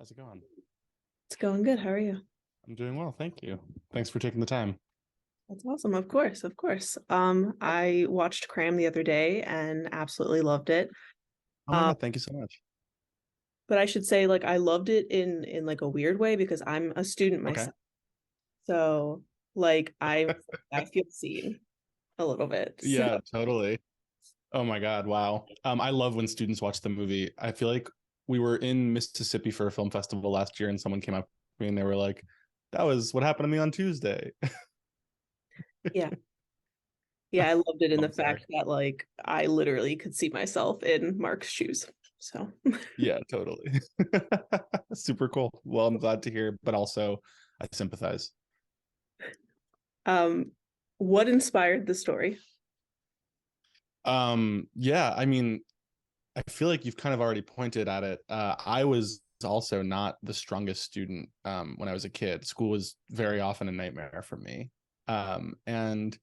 How's it going? It's going good. How are you? I'm doing well, thank you. Thanks for taking the time. That's awesome. Of course, of course. I watched Cram the other day and absolutely loved it. Oh my Um, God, thank you so much. but I should say, like, I loved it in like a weird way because I'm a student Okay. myself. So, like, I feel seen a little bit. So, Yeah, totally. Oh my God, wow. I love when students watch the movie. I feel like we were in Mississippi for a film festival last year and someone came up to me and they were like, that was what happened to me on Tuesday. yeah, yeah, I loved it in the I'm sorry. fact that like I literally could see myself in Mark's shoes. So, Yeah, totally. Super cool. Well, I'm glad to hear, but also I sympathize. um, what inspired the story? Yeah, I mean, I feel like you've kind of already pointed at it. I was also not the strongest student when I was a kid. School was very often a nightmare for me. And,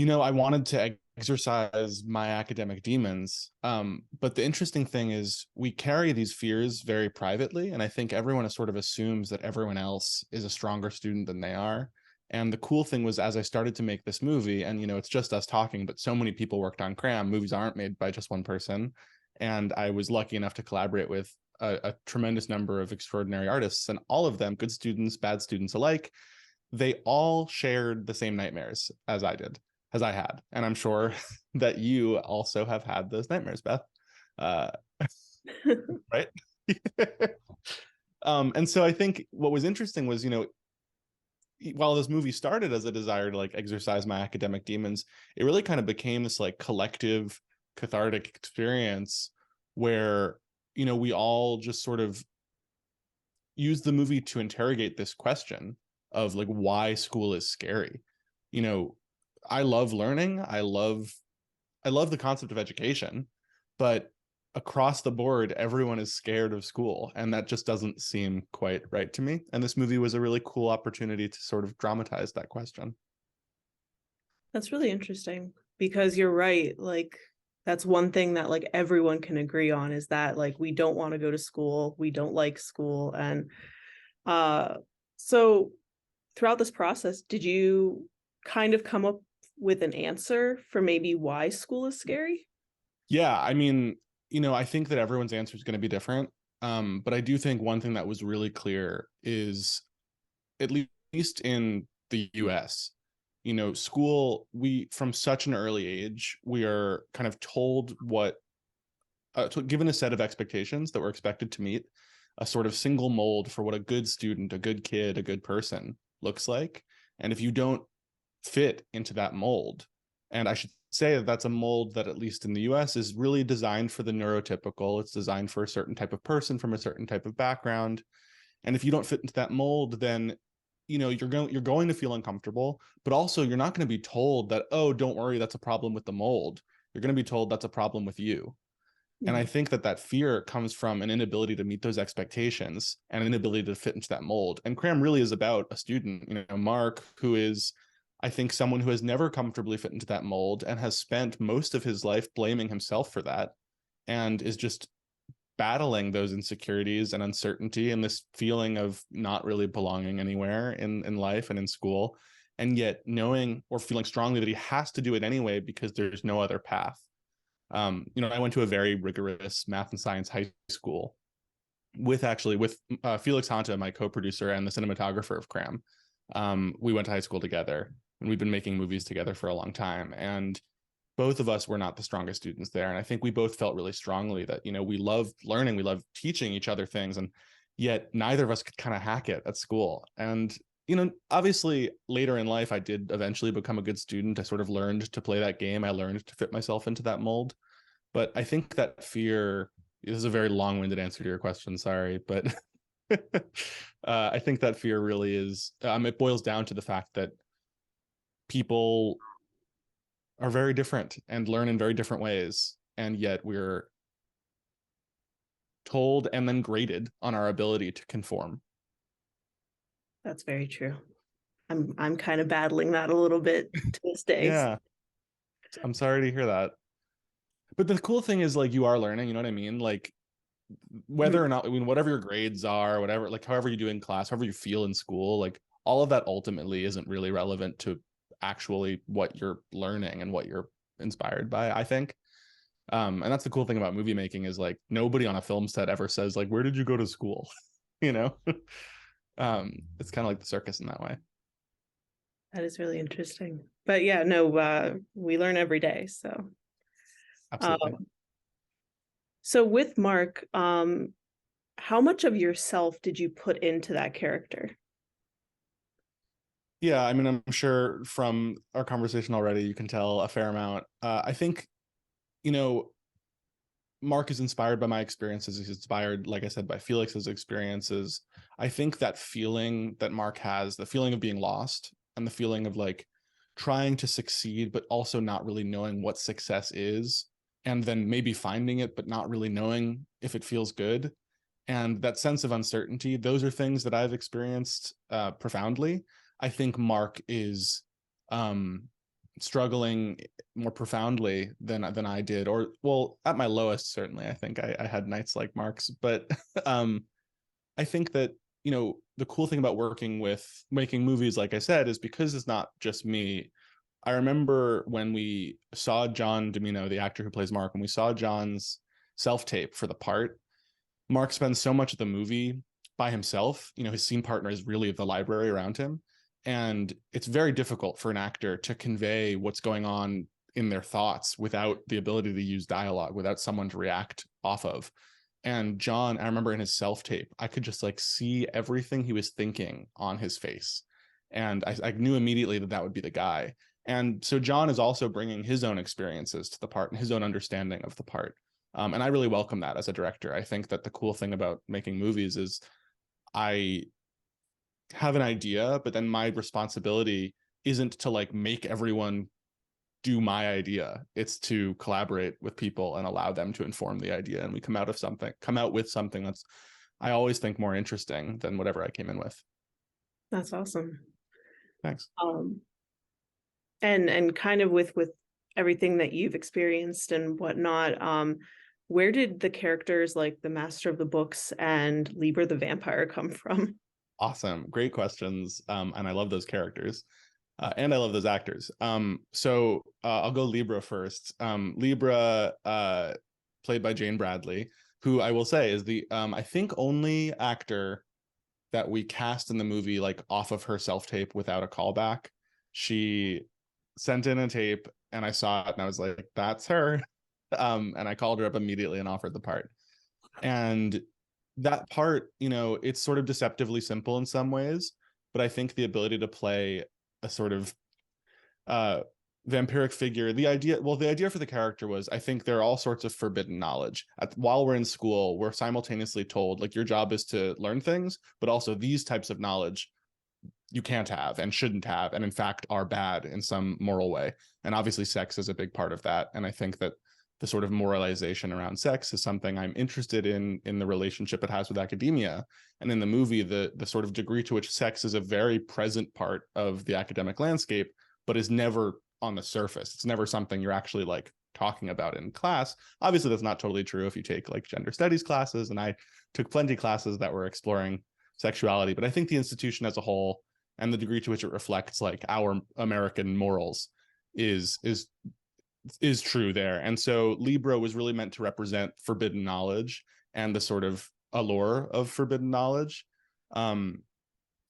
I wanted to exercise my academic demons. But the interesting thing is, we carry these fears very privately. And I think everyone sort of assumes that everyone else is a stronger student than they are. And the cool thing was, as I started to make this movie, and it's just us talking, but so many people worked on Cram. Movies aren't made by just one person. And I was lucky enough to collaborate with a tremendous number of extraordinary artists, and all of them, good students, bad students alike, they all shared the same nightmares as I did, as I had. And I'm sure that you also have had those nightmares, Beth. Uh, right? And so I think what was interesting was, while this movie started as a desire to like exercise my academic demons, it really kind of became this like collective cathartic experience where, we all just sort of use the movie to interrogate this question of like why school is scary. You know, I love learning. I love the concept of education, but across the board everyone is scared of school and that just doesn't seem quite right to me. And this movie was a really cool opportunity to sort of dramatize that question. That's really interesting because you're right. Like, that's one thing that like everyone can agree on is that like we don't want to go to school, we don't like school. And uh so throughout this process, did you kind of come up with an answer for maybe why school is scary? Yeah, I mean, I think that everyone's answer is going to be different. But I do think one thing that was really clear is, at least in the US, school, we, from such an early age, we are kind of told given a set of expectations that we're expected to meet, a sort of single mold for what a good student, a good kid, a good person looks like. And if you don't fit into that mold, and I should say that that's a mold that, at least in the US, is really designed for the neurotypical. It's designed for a certain type of person from a certain type of background. And if you don't fit into that mold, then you're going to feel uncomfortable, but also you're not going to be told that, oh, don't worry, that's a problem with the mold. You're going to be told that's a problem with you. And I Mhm. think that fear comes from an inability to meet those expectations and an inability to fit into that mold. And Cram really is about a student, Mark, who is, I think, someone who has never comfortably fit into that mold and has spent most of his life blaming himself for that, and is just battling those insecurities and uncertainty and this feeling of not really belonging anywhere in life and in school. And yet knowing or feeling strongly that he has to do it anyway because there's no other path. I went to a very rigorous math and science high school with Felix Hanta, my co-producer and the cinematographer of Cram. We went to high school together, and we've been making movies together for a long time. And both of us were not the strongest students there. And I think we both felt really strongly that, we love learning, we love teaching each other things, and yet neither of us could kind of hack it at school. And obviously later in life, I did eventually become a good student. I sort of learned to play that game. I learned to fit myself into that mold. But I think that fear, this is a very long-winded answer to your question, sorry, but I think that fear really is, it boils down to the fact that people are very different and learn in very different ways. And yet we're told and then graded on our ability to conform. That's very true. I'm kind of battling that a little bit to this day. Yeah, I'm sorry to hear that. But the cool thing is, like, you are learning, you know what I mean? Like, whether or not, I mean, whatever your grades are, whatever, like however you do in class, however you feel in school, like all of that ultimately isn't really relevant to actually what you're learning and what you're inspired by, I think. And that's the cool thing about movie making is like nobody on a film set ever says like, where did you go to school? you know? It's kind of like the circus in that way. That is really interesting. But yeah, no, we learn every day. So Absolutely. So with Mark, how much of yourself did you put into that character? Yeah, I mean, I'm sure from our conversation already, you can tell a fair amount. I think, you know, Mark is inspired by my experiences. He's inspired, like I said, by Felix's experiences. I think that feeling that Mark has, the feeling of being lost and the feeling of like trying to succeed, but also not really knowing what success is, and then maybe finding it, but not really knowing if it feels good. And that sense of uncertainty, those are things that I've experienced profoundly. I think Mark is struggling more profoundly than I did, or well, at my lowest, certainly. I think I had nights like Mark's, but I think that, you know, the cool thing about working with making movies, like I said, is because it's not just me. I remember when we saw John Domino, the actor who plays Mark, when we saw John's self tape for the part, Mark spends so much of the movie by himself. You know, his scene partner is really the library around him. And it's very difficult for an actor to convey what's going on in their thoughts without the ability to use dialogue, without someone to react off of. And John, I remember in his self tape, I could just like see everything he was thinking on his face. And I knew immediately that that would be the guy. And so John is also bringing his own experiences to the part and his own understanding of the part. And I really welcome that as a director. I think that the cool thing about making movies is I have an idea, but then my responsibility isn't to like make everyone do my idea. It's to collaborate with people and allow them to inform the idea. And we come out with something that's, I always think, more interesting than whatever I came in with. That's awesome. Thanks. And kind of with everything that you've experienced and whatnot, where did the characters like the Master of the Books and Lieber the Vampire come from? Awesome. Great questions. And I love those characters. And I love those actors. So I'll go Libra first. Libra, played by Jane Bradley, who I will say is the I think only actor that we cast in the movie like off of her self tape without a callback. She sent in a tape and I saw it and I was like, that's her. And I called her up immediately and offered the part. And that part, you know, it's sort of deceptively simple in some ways, but I think the ability to play a sort of vampiric figure, the idea for the character was, I think there are all sorts of forbidden knowledge. While we're in school, we're simultaneously told like your job is to learn things, but also these types of knowledge you can't have and shouldn't have, and in fact are bad in some moral way. And obviously sex is a big part of that. And I think that the sort of moralization around sex is something I'm interested in the relationship it has with academia. And in the movie, the sort of degree to which sex is a very present part of the academic landscape, but is never on the surface. It's never something you're actually like talking about in class. Obviously, that's not totally true if you take like gender studies classes, and I took plenty of classes that were exploring sexuality, but I think the institution as a whole and the degree to which it reflects like our American morals is true there. And so Libra was really meant to represent forbidden knowledge and the sort of allure of forbidden knowledge. And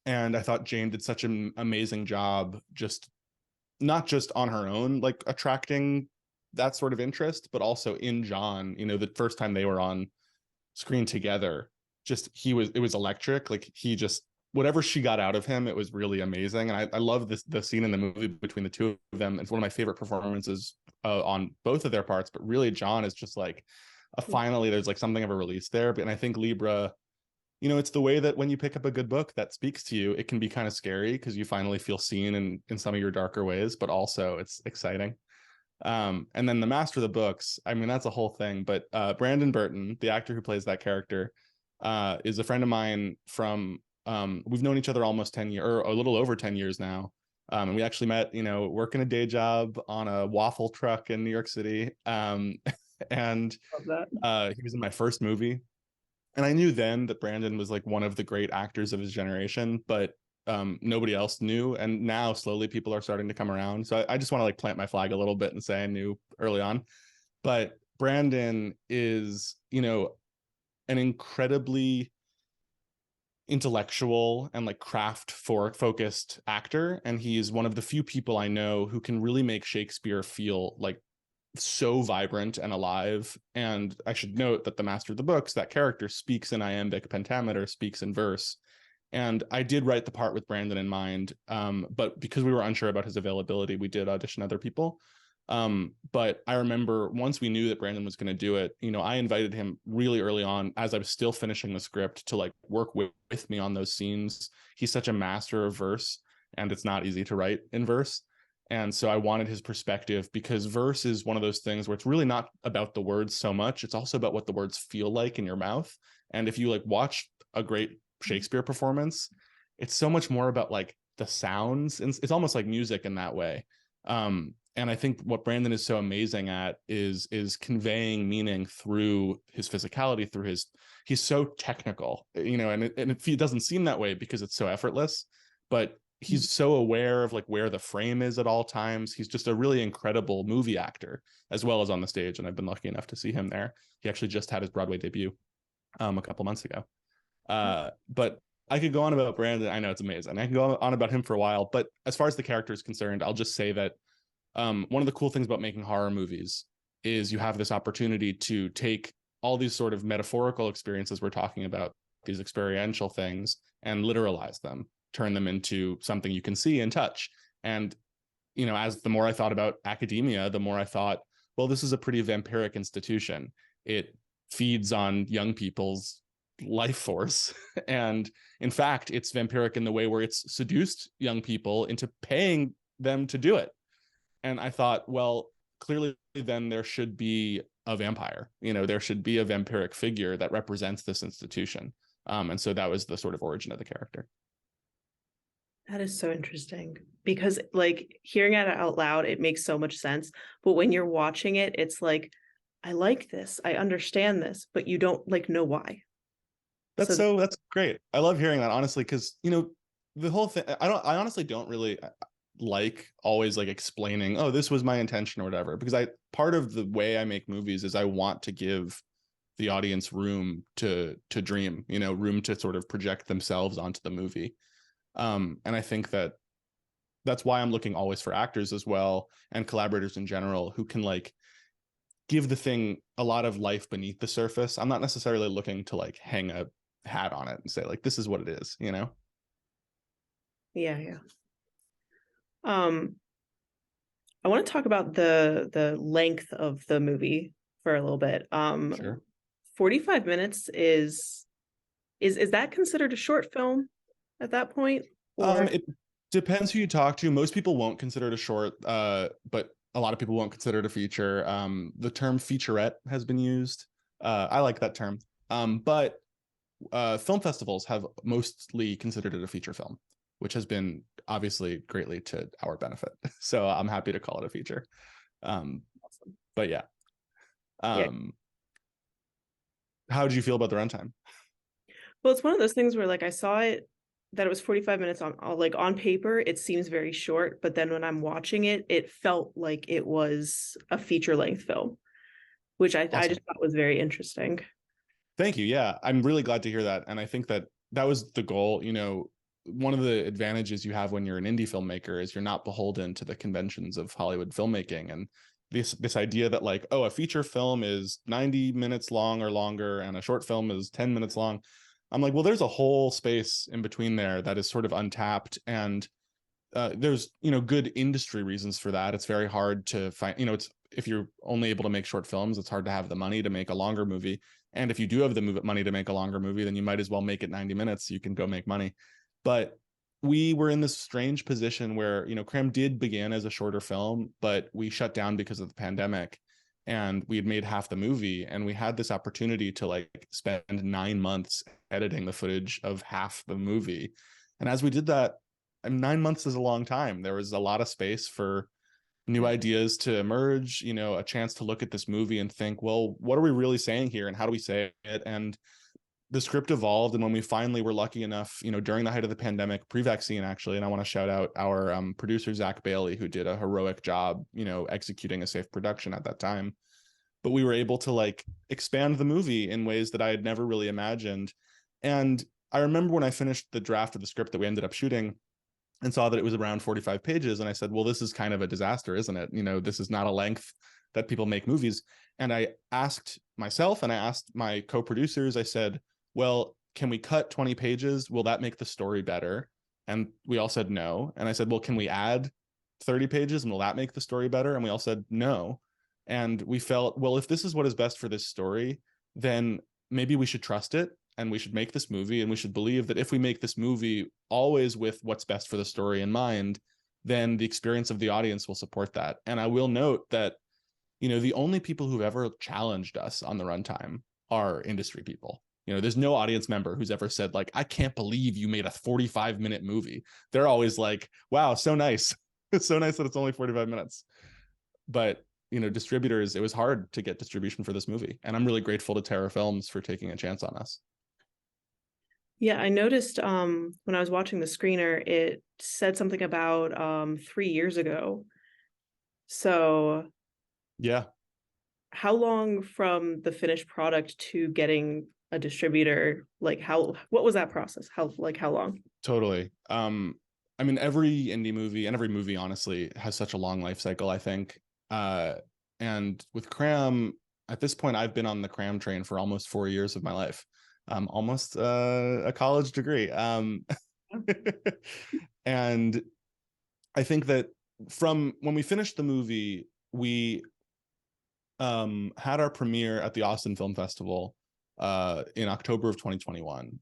I thought Jane did such an amazing job, just not just on her own, like attracting that sort of interest, but also in John. You know, the first time they were on screen together, just it was electric. Like he just, whatever she got out of him, it was really amazing. And I love the scene in the movie between the two of them. It's one of my favorite performances on both of their parts, but really John is just like finally there's like something of a release there. And I think Libra, you know, it's the way that when you pick up a good book that speaks to you, it can be kind of scary because you finally feel seen in some of your darker ways, but also it's exciting. And then the Master of the Books, I mean, that's a whole thing. But Brandon Burton, the actor who plays that character, is a friend of mine from, we've known each other almost 10 years, or a little over 10 years now. And we actually met, you know, working a day job on a waffle truck in New York City. And he was in my first movie. And I knew then that Brandon was like one of the great actors of his generation, but nobody else knew. And now slowly people are starting to come around. So I just want to like plant my flag a little bit and say I knew early on. But Brandon is, an incredibly intellectual and like craft for focused actor, and he's one of the few people I know who can really make Shakespeare feel like so vibrant and alive. And I should note that the master of the books, that character, speaks in iambic pentameter, speaks in verse. And I did write the part with Brandon in mind, but because we were unsure about his availability, we did audition other people. But I remember once we knew that Brandon was going to do it, I invited him really early on as I was still finishing the script to like work with me on those scenes. He's such a master of verse, and it's not easy to write in verse. And so I wanted his perspective, because verse is one of those things where it's really not about the words so much. It's also about what the words feel like in your mouth. And if you like watch a great Shakespeare performance, it's so much more about like the sounds, and it's almost like music in that way. And I think what Brandon is so amazing at is conveying meaning through his physicality, through he's so technical, and it doesn't seem that way because it's so effortless, but he's so aware of like where the frame is at all times. He's just a really incredible movie actor as well as on the stage, and I've been lucky enough to see him there. He actually just had his Broadway debut a couple months ago. But I could go on about Brandon. I know it's amazing. I can go on about him for a while, but as far as the character is concerned, I'll just say that one of the cool things about making horror movies is you have this opportunity to take all these sort of metaphorical experiences we're talking about, these experiential things, and literalize them, turn them into something you can see and touch. And, as the more I thought about academia, the more I thought, well, this is a pretty vampiric institution. It feeds on young people's life force. And in fact, it's vampiric in the way where it's seduced young people into paying them to do it. And I thought, well, clearly then there should be a vampire, there should be a vampiric figure that represents this institution. And so that was the sort of origin of the character. That is so interesting, because like hearing it out loud, it makes so much sense. But when you're watching it, it's like, I like this, I understand this, but you don't like know why. That's great. I love hearing that, honestly, because, the whole thing, I honestly don't really like always like explaining, oh, this was my intention or whatever, because part of the way I make movies is I want to give the audience room to dream, room to sort of project themselves onto the movie. And I think that's why I'm looking always for actors as well, and collaborators in general, who can like give the thing a lot of life beneath the surface. I'm not necessarily looking to like hang a hat on it and say like, this is what it is, Yeah. I want to talk about the length of the movie for a little bit. Sure. 45 minutes is that considered a short film at that point? Or It depends who you talk to. Most people won't consider it a short, but a lot of people won't consider it a feature. The term featurette has been used. I like that term. But film festivals have mostly considered it a feature film, which has been obviously greatly to our benefit. So I'm happy to call it a feature. But yeah. How did you feel about the runtime? Well, it's one of those things where like I saw it that it was 45 minutes on paper, it seems very short, but then when I'm watching it, it felt like it was a feature length film, which I just thought was very interesting. Thank you. Yeah, I'm really glad to hear that. And I think that was the goal. One of the advantages you have when you're an indie filmmaker is you're not beholden to the conventions of Hollywood filmmaking. And this idea that like, oh, a feature film is 90 minutes long or longer and a short film is 10 minutes long. I'm like, well, there's a whole space in between there that is sort of untapped. And there's, good industry reasons for that. It's very hard to find, it's, if you're only able to make short films, it's hard to have the money to make a longer movie. And if you do have the money to make a longer movie, then you might as well make it 90 minutes so you can go make money. But we were in this strange position where, Cram did begin as a shorter film, but we shut down because of the pandemic, and we had made half the movie, and we had this opportunity to like spend 9 months editing the footage of half the movie. And as we did that, 9 months is a long time. There was a lot of space for new ideas to emerge, a chance to look at this movie and think, well, what are we really saying here, and how do we say it? And the script evolved, and when we finally were lucky enough, during the height of the pandemic, pre-vaccine actually, and I want to shout out our producer Zach Bailey, who did a heroic job, executing a safe production at that time. But we were able to like expand the movie in ways that I had never really imagined. And I remember when I finished the draft of the script that we ended up shooting and saw that it was around 45 pages, and I said, well, this is kind of a disaster, isn't it? This is not a length that people make movies. And I asked myself and I asked my co-producers, I said, well, can we cut 20 pages? Will that make the story better? And we all said no. And I said, well, can we add 30 pages and will that make the story better? And we all said no. And we felt, well, if this is what is best for this story, then maybe we should trust it and we should make this movie, and we should believe that if we make this movie always with what's best for the story in mind, then the experience of the audience will support that. And I will note that, the only people who've ever challenged us on the runtime are industry people. There's no audience member who's ever said like, I can't believe you made a 45-minute movie. They're always like, wow, so nice. It's so nice that it's only 45 minutes. But, distributors, it was hard to get distribution for this movie. And I'm really grateful to Terror Films for taking a chance on us. Yeah, I noticed when I was watching the screener, it said something about 3 years ago. So yeah. How long from the finished product to getting a distributor, like what was that process? How long? Totally. I mean, every indie movie and every movie honestly has such a long life cycle, I think. And with Cram, at this point, I've been on the Cram train for almost 4 years of my life. Almost a college degree. And I think that from when we finished the movie, we had our premiere at the Austin Film Festival in October of 2021.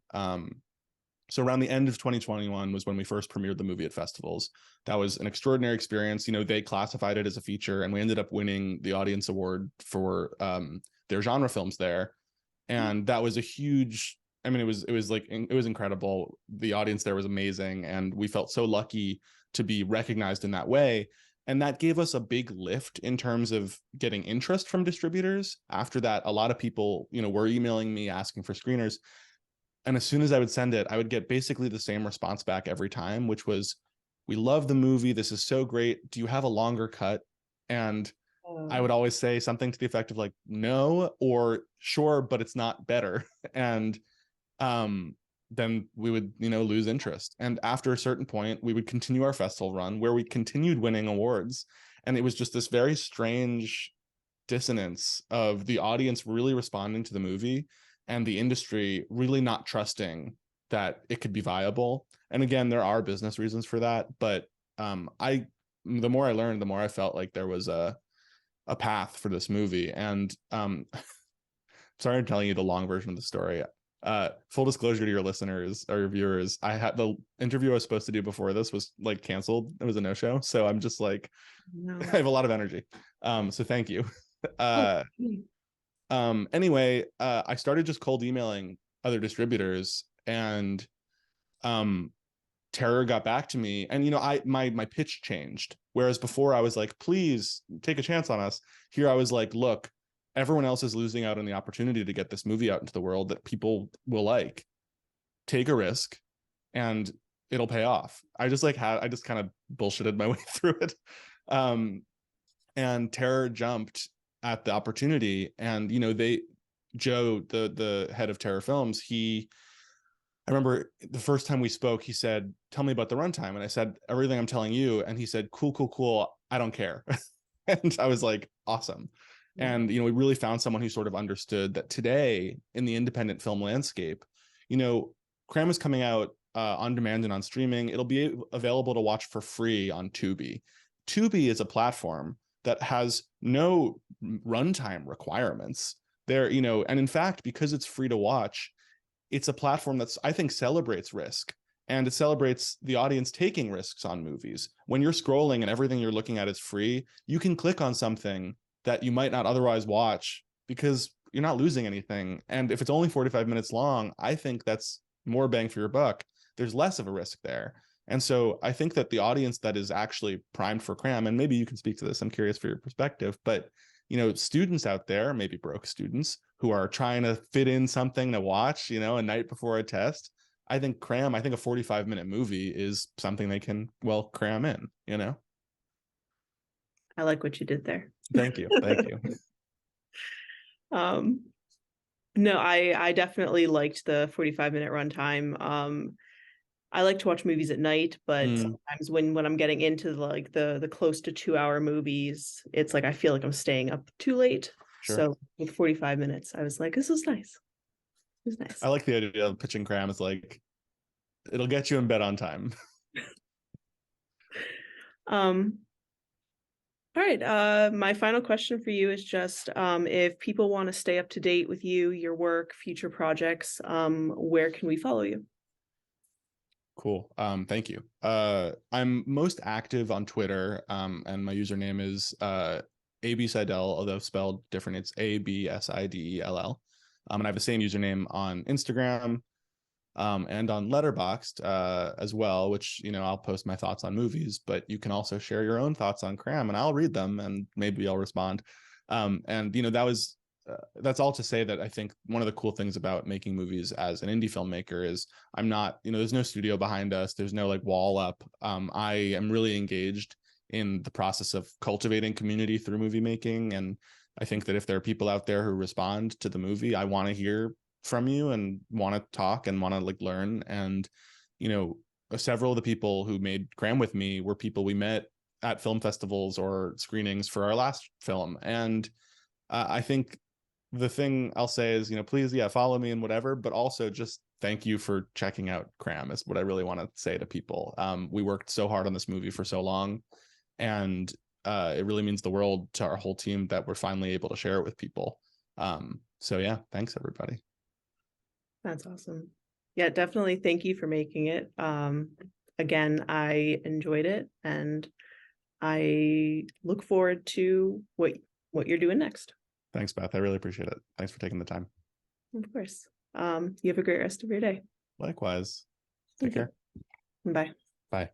So around the end of 2021 was when we first premiered the movie at festivals. That was an extraordinary experience. They classified it as a feature, and we ended up winning the audience award for their genre films there. And that was a huge, I mean, it was incredible. The audience there was amazing, and we felt so lucky to be recognized in that way. And that gave us a big lift in terms of getting interest from distributors. After that, a lot of people, were emailing me asking for screeners. And as soon as I would send it, I would get basically the same response back every time, which was, we love the movie. This is so great. Do you have a longer cut? And I would always say something to the effect of like, no, or sure, but it's not better. And then we would, lose interest. And after a certain point, we would continue our festival run where we continued winning awards. And it was just this very strange dissonance of the audience really responding to the movie and the industry really not trusting that it could be viable. And again, there are business reasons for that. But the more I learned, the more I felt like there was a path for this movie. And sorry, I'm telling you the long version of the story. Full disclosure to your listeners or your viewers, I had the interview I was supposed to do before this was like canceled. It was a no-show. So I'm just like, no. I have a lot of energy. So thank you. Anyway, I started just cold emailing other distributors, and Terror got back to me, and my pitch changed. Whereas before I was like, please take a chance on us. Here I was like, look, everyone else is losing out on the opportunity to get this movie out into the world that people will like. Take a risk and it'll pay off. I just kind of bullshitted my way through it. And Terror jumped at the opportunity, and Joe, the head of Terror Films, I remember the first time we spoke, he said, tell me about the runtime. And I said, everything I'm telling you. And he said, cool. I don't care. And I was like, awesome. And, we really found someone who sort of understood that today in the independent film landscape, Cram is coming out on demand and on streaming. It'll be available to watch for free on Tubi. Tubi is a platform that has no runtime requirements there, and in fact, because it's free to watch, it's a platform that's, I think, celebrates risk, and it celebrates the audience taking risks on movies. When you're scrolling and everything you're looking at is free, you can click on something that you might not otherwise watch because you're not losing anything. And if it's only 45 minutes long, I think that's more bang for your buck. There's less of a risk there. And so I think that the audience that is actually primed for Cram, and maybe you can speak to this, I'm curious for your perspective, but students out there, maybe broke students who are trying to fit in something to watch, a night before a test, I think a 45-minute movie is something they can, well, cram in. I like what you did there. Thank you. Thank you. No, I definitely liked the 45-minute runtime. I like to watch movies at night, but sometimes when I'm getting into like the close to 2-hour movies, it's like I feel like I'm staying up too late. Sure. So with 45 minutes, I was like, this was nice. It was nice. I like the idea of pitching Cram as like, it'll get you in bed on time. All right. My final question for you is just if people want to stay up to date with you, your work, future projects, where can we follow you? Cool. Thank you. I'm most active on Twitter, and my username is Abie Sidell, although spelled different. It's Absidell. And I have the same username on Instagram, and on Letterboxd as well, which I'll post my thoughts on movies, but you can also share your own thoughts on Cram, and I'll read them, and maybe I'll respond. And that's all to say that I think one of the cool things about making movies as an indie filmmaker is I'm not, there's no studio behind us, there's no like wall up. I am really engaged in the process of cultivating community through movie making, and I think that if there are people out there who respond to the movie, I want to hear from you and want to talk and want to like learn. And several of the people who made Cram with me were people we met at film festivals or screenings for our last film. And I think the thing I'll say is, please, follow me and whatever, but also just thank you for checking out Cram is what I really want to say to people. We worked so hard on this movie for so long, and it really means the world to our whole team that we're finally able to share it with people. So yeah, thanks everybody. That's awesome. Yeah, definitely. Thank you for making it. Again, I enjoyed it, and I look forward to what you're doing next. Thanks, Beth. I really appreciate it. Thanks for taking the time. Of course. You have a great rest of your day. Likewise. Take care. Bye. Bye.